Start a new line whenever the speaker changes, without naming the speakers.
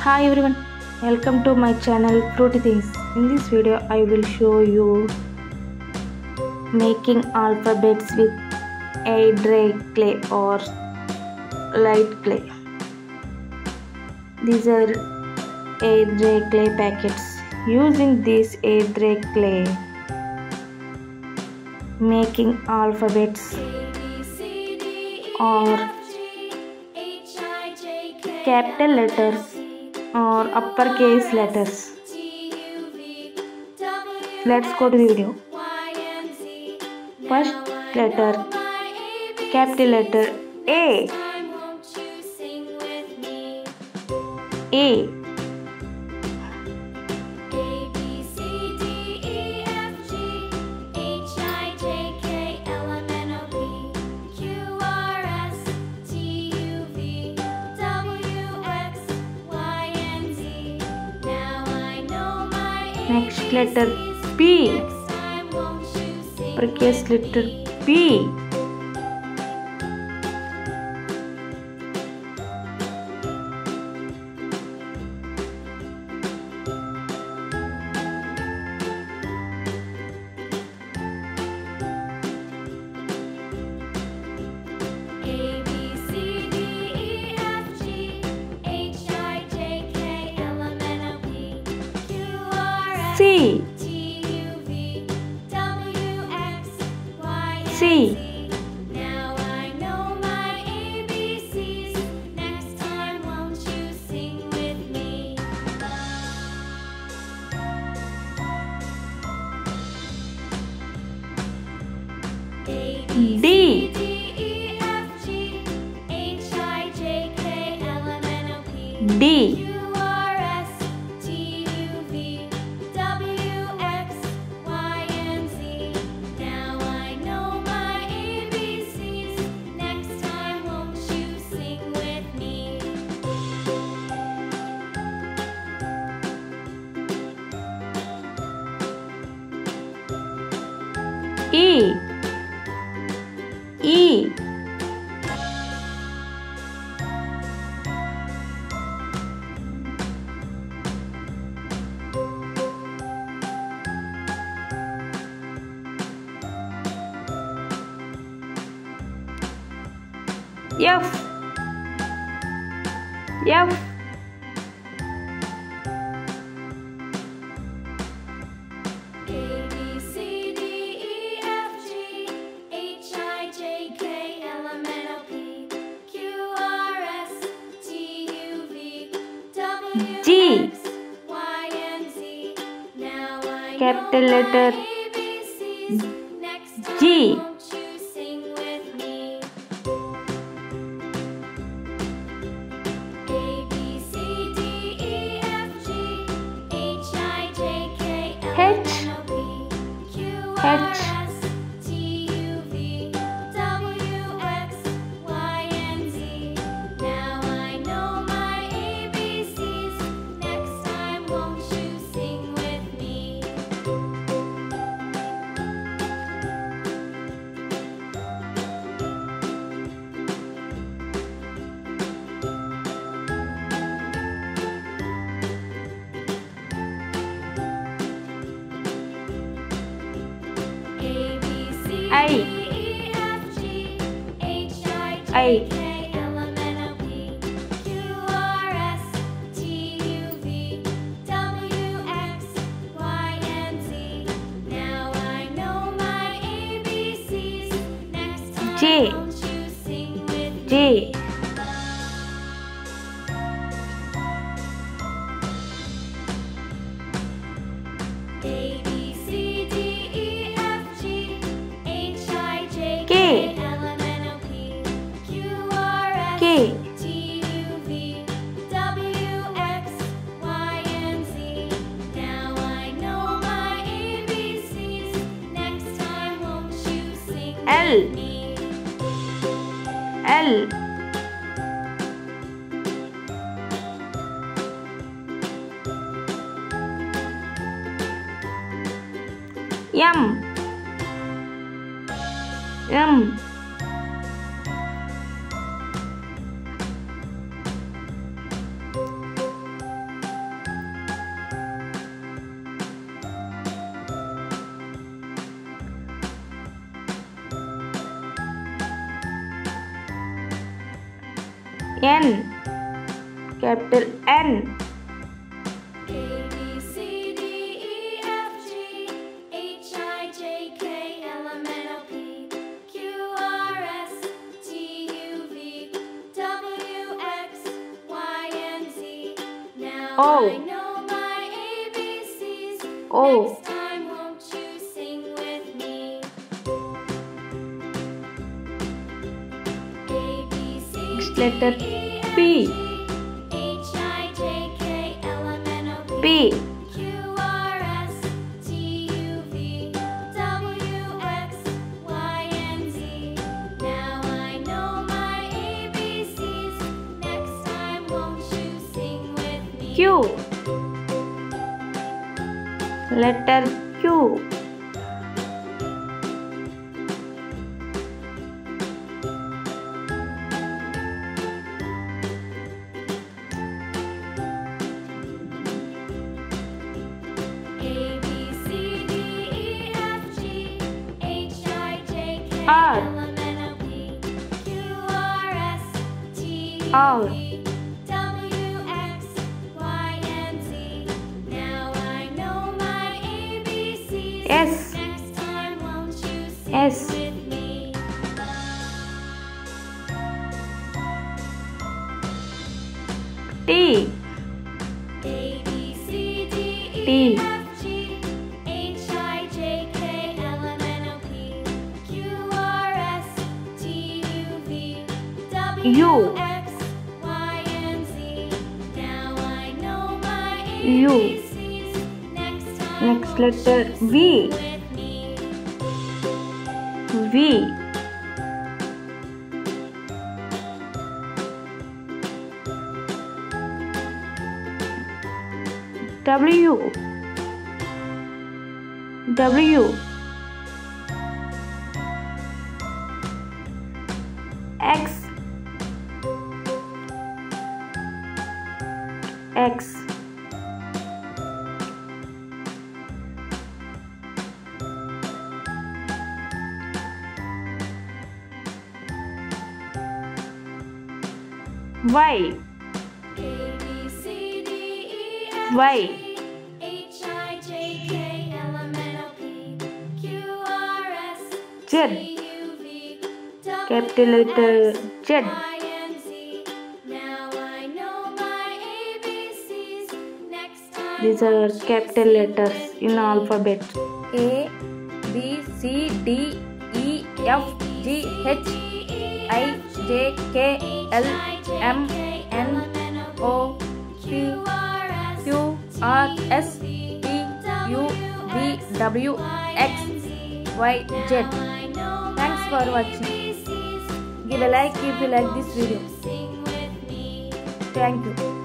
Hi everyone, welcome to my channel Fruity Things. In this video I will show you making alphabets with air dry clay or light clay. These are air dry clay packets. Using this air dry clay, making alphabets or capital letters or uppercase letters. Let's go to the video. First letter, capital letter A. A. Next letter P. Uppercase letter P. C. C.
Now I know my ABCs. Next time won't you sing with me? A, B,
D.
C, D, E, F, G, H, I, J, K, L, M, N, O, P,
D.
Q, R, S, T, U, V, W, X, Y, and Z. Now I know my ABCs. Next time won't you sing with me?
E. E. F. F.
A, B, C, D, E, F, G, H, I, J, K, L, M, N, O, P, Q, R, S, T, U, V, W,
G.
X, Y, and Z. Now I
Capital
know
letter
my ABCs. Next time
G.
won't you sing with me? A, B, C, D, E, F, G, H, I, J, K, L, M,
H.
N, O, P, Q,
H.
R, S, T, U, V, W, X, Y, and Z. Now I know my ABCs. Next time won't you sing with me? A, B, C,
I.
D, E, F, G, H, I,
I.
J, K, L, M, N, O, P, Q, R, S, T, U, V, W, X, Y, and Z. Now I know my ABCs. Next time
J.
won't you sing with me?
J.
A, B, C, D, E, F, G, H, I, J,
K.
K, L, M, N, O, P, Q, R, S,
K.
T, U, V, W, X, Y, and Z. Now I know my ABCs. Next time won't you sing
L.
with me?
L. M. M. N. Capital N.
A, B, C, D, E, F, G, H, I, J, K, L, M, N, O, P, Q, R, S, T, U, V, W, X, Y, and Z. Now
O.
I know my ABCs.
O.
Next time, won't you sing with me? A, B, C,
Next letter
D, E, F,
P.
G, H, I, J, K, L, M, N, O,
P.
Q, R, S, T, U, V, W, X, Y, and Z. Now I know my ABCs. Next time, won't you sing with me?
Q. Letter Q.
A, B, C, D, E, F, G, H, I, J, K,
R.
L, M, N, O, P, Q, R, S, T, U,
R.
V, W, X, Y, and Z. Now I know my ABCs.
S.
Next time, won't you sing
S.
with me?
T.
A, B, C, D, E,
T.
F, G, H, I, J, K, L, M, N, O, P, Q, R, S, T, U, V, W,
U.
X, Y, and Z. Now I know my
U.
ABCs. Next time,
Next
won't
letter
you sing
V.
with me?
V. W. W. X. X. Y.
A, B, C, D, E, F,
Y.
G, H, I, J, K, L, M, N, O, P, Q, R, S,
Z.
T, U, V, W,
Capital letter
X,
Z.
Y, and Z. Now I know my ABCs. Next time,
These are
won't you
capital
sing
letters
with
in
me?
alphabet. A, B, C, D, E, F, G, H, I, J, K, L, M, N, O, P, Q, R, S, T, U, V, W, X, Y, Z. Thanks for watching. Give a like if you like this video. Thank you.